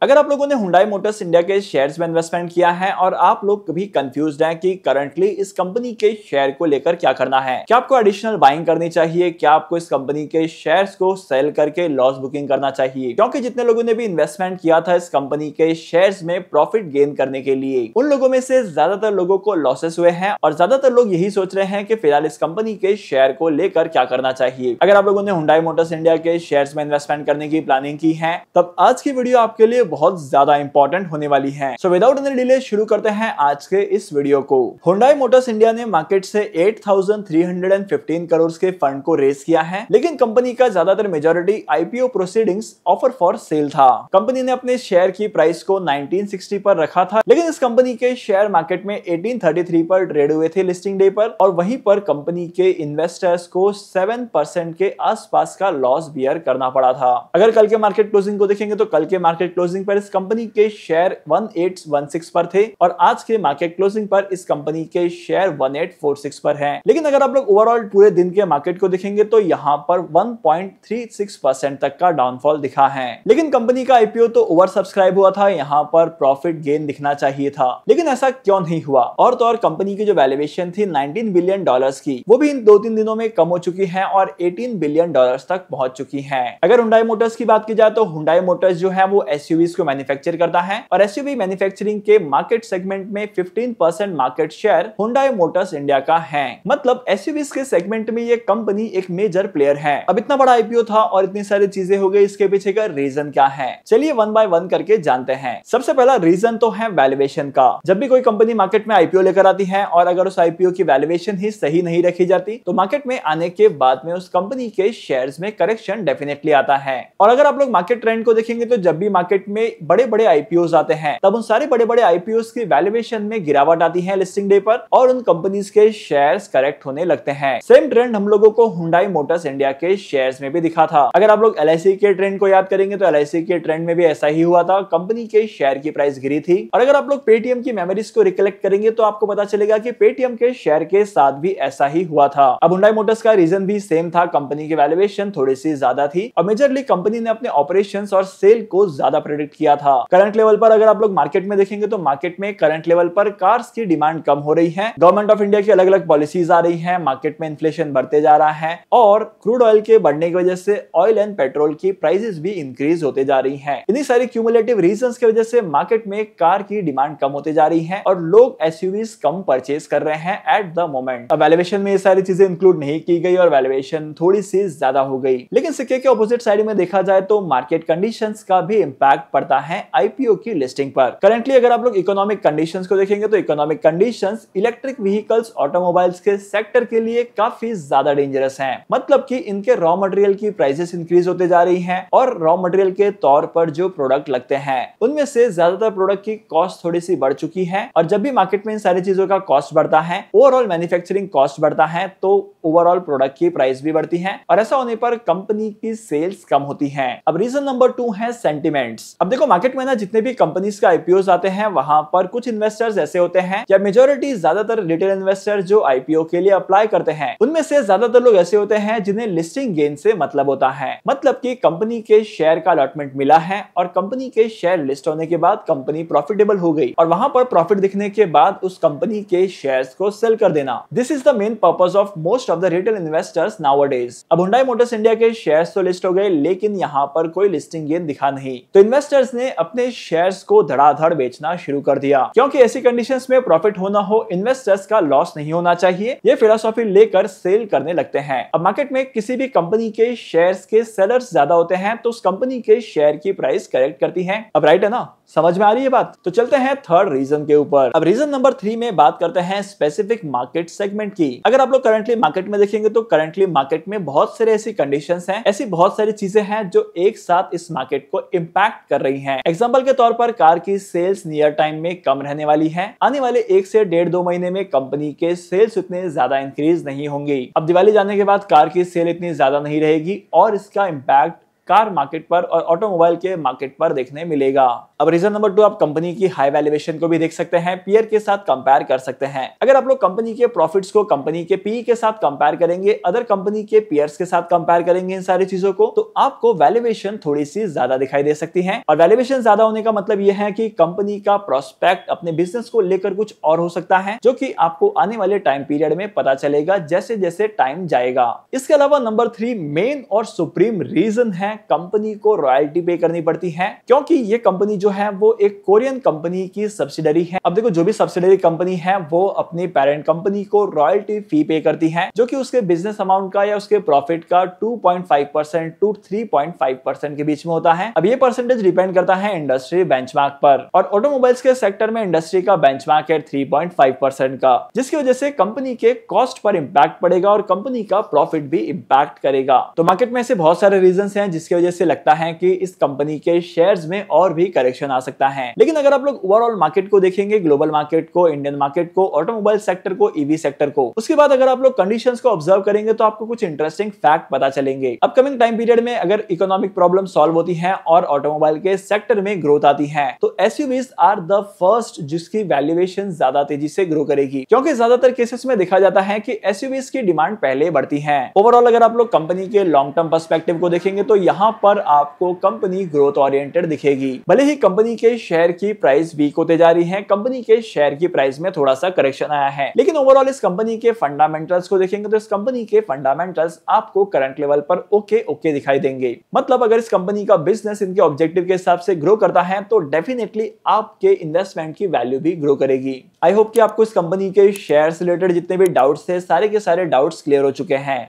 अगर आप लोगों ने हुंडई मोटर्स इंडिया के शेयर्स में इन्वेस्टमेंट किया है और आप लोग कभी कंफ्यूज्ड हैं कि करंटली इस कंपनी के शेयर को लेकर क्या करना है, क्या आपको एडिशनल बाइंग करनी चाहिए, क्या आपको इस कंपनी के शेयर्स को सेल करके लॉस बुकिंग करना चाहिए, क्योंकि जितने लोगों ने भी इन्वेस्टमेंट किया था इस कंपनी के शेयर्स में प्रॉफिट गेन करने के लिए, उन लोगों में से ज्यादातर लोगों को लॉसेस हुए हैं और ज्यादातर लोग यही सोच रहे हैं कि फिलहाल इस कंपनी के शेयर को लेकर क्या करना चाहिए। अगर आप लोगों ने हुंडई मोटर्स इंडिया के शेयर्स में इन्वेस्टमेंट करने की प्लानिंग की है तब आज की वीडियो आपके लिए बहुत ज्यादा इंपॉर्टेंट होने वाली है। सो विदाउट एनी डिले शुरू करते हैं आज के इस वीडियो को। हुंडई मोटर्स इंडिया ने मार्केट से 8,315 करोड़ के फंड को रेज किया है, लेकिन कंपनी का ज्यादातर majority IPO proceedings offer for sale था। कंपनी ने अपने शेयर की प्राइस को 1960 पर रखा था, लेकिन इस कंपनी के शेयर मार्केट में 1833 पर ट्रेड हुए थे लिस्टिंग डे पर, और वहीं पर कंपनी के इन्वेस्टर्स को 7% के आसपास का लॉस बियर करना पड़ा था। अगर कल के मार्केट क्लोजिंग को देखेंगे तो कल के मार्केट क्लोजिंग पर इस कंपनी के शेयर 1816 पर थे और आज के मार्केट क्लोजिंग पर इस कंपनी के शेयर 1846 पर हैं। लेकिन अगर आप लोग ओवरऑल पूरे दिन के मार्केट को देखेंगे तो यहाँ पर 1.36% तक का डाउनफॉल दिखा है। लेकिन कंपनी का आईपीओ तो ओवर सब्सक्राइब हुआ था, यहाँ पर प्रॉफिट गेन दिखना चाहिए था, लेकिन ऐसा क्यों नहीं हुआ। और तो और कंपनी की जो वैल्यूएशन थी 19 बिलियन डॉलर्स की, वो भी इन 2-3 दिनों में कम हो चुकी है और 18 बिलियन डॉलर्स तक पहुंच चुकी है। अगर हुंडई मोटर्स की बात की जाए तो हुंडई मोटर्स जो है वो एसयूवीज को मैन्युफैक्चर करता है और एसयूवी मैन्युफैक्चरिंग के मार्केट सेगमेंट में 15% market share Hyundai Motors India का है। मतलब एसयूवीज के सेगमेंट में ये कंपनी एक मेजर प्लेयर है। अब इतना बड़ा आईपीओ था और इतनी सारी चीजें हो गई, इसके पीछे का रीजन क्या है, चलिए वन बाय वन करके जानते हैं। सबसे पहला रीजन तो है वैल्यूएशन का। जब भी कोई कंपनी मार्केट में आईपीओ लेकर आती है और अगर उस आईपीओ की वैल्यूएशन ही सही नहीं रखी जाती तो मार्केट में आने के बाद में उस कंपनी के शेयर्स में करेक्शन डेफिनेटली आता है। और अगर आप लोग मार्केट ट्रेंड को देखेंगे तो जब भी मार्केट में बड़े बड़े आईपीओ आते हैं तब उन सारे बड़े बड़े आईपीओ की वैल्यूएशन में गिरावट आती है लिस्टिंग डे पर और उन कंपनीज के शेयर्स करेक्ट होने लगते हैं। सेम ट्रेंड हम लोगों को हुंडई मोटर्स इंडिया के शेयर्स में भी दिखा था। अगर आप लोग एलआईसी के ट्रेंड को याद करेंगे तो एलआईसी के ट्रेंड में भी ऐसा ही हुआ था, कंपनी के शेयर की प्राइस गिरी थी। और अगर आप लोग पेटीएम की मेमोरीज को रिकलेक्ट करेंगे तो आपको पता चलेगा कि पेटीएम के शेयर के साथ भी ऐसा ही हुआ था। अब हुंडई मोटर्स का रीजन भी सेम था, कंपनी की वैल्यूएशन थोड़ी सी ज्यादा थी और मेजरली कंपनी ने अपने ऑपरेशंस और सेल को ज्यादा प्रेडिक्ट किया था। करंट लेवल पर अगर आप लोग मार्केट में देखेंगे तो मार्केट में करंट लेवल पर कार्स की डिमांड कम हो रही है। गवर्नमेंट ऑफ इंडिया की अलग अलग पॉलिसीज आ रही है, मार्केट में इन्फ्लेशन बढ़ते जा रहा है और क्रूड ऑयल के बढ़ने की वजह से ऑयल एंड पेट्रोल की प्राइसेस भी इंक्रीज होते जा रही हैं। इन्हीं सारी क्यूमुलेटिव रीजंस की वजह से मार्केट में कार की डिमांड कम होते जा रही है और लोग एसयूवीज कम परचेज कर रहे हैं एट द मोमेंट। अब वैल्यूएशन में ये सारी चीजें इंक्लूड नहीं की गई और वैल्यूएशन थोड़ी सी ज्यादा हो गई। लेकिन सिक्के के ऑपोजिट साइड में देखा जाए तो मार्केट कंडीशंस का भी इंपैक्ट पड़ता है आईपीओ की लिस्टिंग पर। करंटली अगर आप लोग इकोनॉमिक कंडीशंस को देखेंगे तो economic conditions electric vehicles automobiles के सेक्टर के लिए काफी ज्यादा डेंजरस हैं। मतलब कि इनके रॉ मटेरियल की प्राइसेस इंक्रीज होते जा रही हैं और रॉ मटेरियल के तौर पर जो प्रोडक्ट लगते हैं उनमें से ज्यादातर प्रोडक्ट की कॉस्ट थोड़ी सी बढ़ चुकी है और जब भी मार्केट में इन सारी चीजों का कॉस्ट बढ़ता है, ओवरऑल मैन्युफैक्चरिंग कॉस्ट बढ़ता है तो ओवरऑल प्रोडक्ट की प्राइस भी बढ़ती है और ऐसा होने पर कंपनी की सेल्स कम होती है। अब रीजन नंबर 2 है सेंटिमेंट्स। अब देखो मार्केट में ना जितने भी कंपनीज का आईपीओस आते हैं वहां पर कुछ इन्वेस्टर्स ऐसे होते हैं या मेजॉरिटी ज्यादातर रिटेल इन्वेस्टर जो आईपीओ के लिए अप्लाई करते हैं उनमें से ज्यादातर लोग ऐसे होते हैं जिन्हें लिस्टिंग गेन से मतलब होता है। मतलब कि कंपनी के शेयर का अलॉटमेंट मिला है और कंपनी के शेयर लिस्ट होने के बाद कंपनी प्रॉफिटेबल हो गई और वहां पर प्रॉफिट दिखने के बाद उस कंपनी के शेयर्स को सेल कर देना। This is the main purpose of most of the retail investors nowadays. अब हुंडई मोटर्स इंडिया के शेयर्स तो लिस्ट हो गए लेकिन यहाँ पर कोई लिस्टिंग गेन दिखा नहीं, तो इन्वेस्टर्स ने अपने शेयर्स को धड़ाधड़ बेचना शुरू कर दिया क्योंकि ऐसी कंडीशंस में प्रॉफिट होना हो, इन्वेस्टर्स का लॉस नहीं होना चाहिए, ये फिलॉसफी लेकर सेल करने लगते हैं। अब मार्केट में किसी भी कंपनी के शेयर्स के सेलर्स ज्यादा होते हैं तो उस कंपनी के शेयर की प्राइस करेक्ट करती है। अब राइट है ना, समझ में आ रही है बात। तो चलते हैं थर्ड रीजन के ऊपर। अब रीजन नंबर 3 में बात करते हैं स्पेसिफिक मार्केट सेगमेंट की। अगर आप लोग करंटली मार्केट में देखेंगे तो करंटली मार्केट में बहुत सारे ऐसी कंडीशंस हैं, ऐसी बहुत सारी चीजें हैं जो एक साथ इस मार्केट को इंपैक्ट कर रही हैं। एग्जांपल के तौर पर कार की सेल्स नियर टाइम में कम रहने वाली है। आने वाले 1 से 1.5-2 महीने में कंपनी के सेल्स उतने ज्यादा इंक्रीज नहीं होंगी। अब दिवाली जाने के बाद कार की सेल इतनी ज्यादा नहीं रहेगी और इसका इंपैक्ट कार मार्केट पर और ऑटोमोबाइल के मार्केट पर देखने मिलेगा। अब रीजन नंबर 2, आप कंपनी की हाई वैल्यूएशन को भी देख सकते हैं, पीयर के साथ कंपेयर कर सकते हैं। अगर आप लोग कंपनी के प्रॉफिट्स को कंपनी के पीई के साथ कंपेयर करेंगे, अदर कंपनी के पीयर्स के साथ कंपेयर करेंगे इन सारी चीजों को, तो आपको वैल्यूएशन थोड़ी सी ज्यादा दिखाई दे सकती है। और वैल्यूएशन ज्यादा होने का मतलब यह है कि कंपनी का प्रोस्पेक्ट अपने बिजनेस को लेकर कुछ और हो सकता है, जो कि आपको आने वाले टाइम पीरियड में पता चलेगा जैसे जैसे टाइम जाएगा। इसके अलावा नंबर 3 मेन और सुप्रीम रीजन है, कंपनी को रॉयल्टी पे करनी पड़ती है, क्योंकि ये कंपनी जो है वो एक कोरियन कंपनी की सब्सिडरी है। अब देखो, जो भी सब्सिडरी कंपनी है वो अपनी पेरेंट कंपनी को रॉयल्टी फी पे करती है, जो कि उसके बिजनेस अमाउंट का या उसके प्रॉफिट का 2.5% टू 3.5% के बीच में होता है। अब ये परसेंटेज डिपेंड करता है इंडस्ट्री बेंचमार्क पर, और ऑटोमोबाइल्स के सेक्टर में इंडस्ट्री का बेंचमार्क है 3.5% का, जिसकी वजह से कंपनी के कॉस्ट पर इंपैक्ट पड़ेगा और कंपनी का प्रॉफिट भी इंपैक्ट करेगा। तो मार्केट में ऐसे बहुत सारे रीजंस हैं जिसकी वजह से लगता है कि इस कंपनी के शेयर्स में और भी करेक्शन आ सकता है। लेकिन अगर आप लोग ओवरऑल मार्केट को देखेंगे, ग्लोबल मार्केट को, इंडियन मार्केट को, ऑटोमोबाइल सेक्टर को, ईवी सेक्टर को, उसके बाद अगर आप लोग कंडीशंस को ऑब्जर्व करेंगे तो आपको कुछ इंटरेस्टिंग फैक्ट पता चलेंगे। अपकमिंग टाइम पीरियड में अगर इकोनॉमिक प्रॉब्लम सॉल्व होती है और ऑटोमोबाइल के सेक्टर में ग्रोथ आती है, तो एसयूवीज आर द फर्स्ट जिसकी वैल्यूएशन ज्यादा तेजी से ग्रो करेगी, क्योंकि ज्यादातर केसेस में देखा जाता है कि एसयूवीज की डिमांड पहले बढ़ती है। ओवरऑल अगर आप लोग कंपनी के लॉन्ग टर्म पर्सपेक्टिव को देखेंगे तो यहाँ पर आपको कंपनी ग्रोथ ओरिएंटेड दिखेगी। भले ही कंपनी के शेयर की प्राइस वीक होते जा रही है, कंपनी के शेयर की प्राइस में थोड़ा सा करेक्शन आया है, लेकिन ओवरऑल इस कंपनी के फंडामेंटल्स को देखेंगे तो इस कंपनी के फंडामेंटल्स आपको करंट लेवल पर ओके दिखाई देंगे। मतलब अगर इस कंपनी का बिजनेस इनके ऑब्जेक्टिव के हिसाब से ग्रो करता है तो डेफिनेटली आपके इन्वेस्टमेंट की वैल्यू भी ग्रो करेगी। आई होप कि आपको इस कंपनी के शेयर्स रिलेटेड जितने भी डाउट्स थे, सारे के सारे डाउट्स क्लियर हो चुके हैं।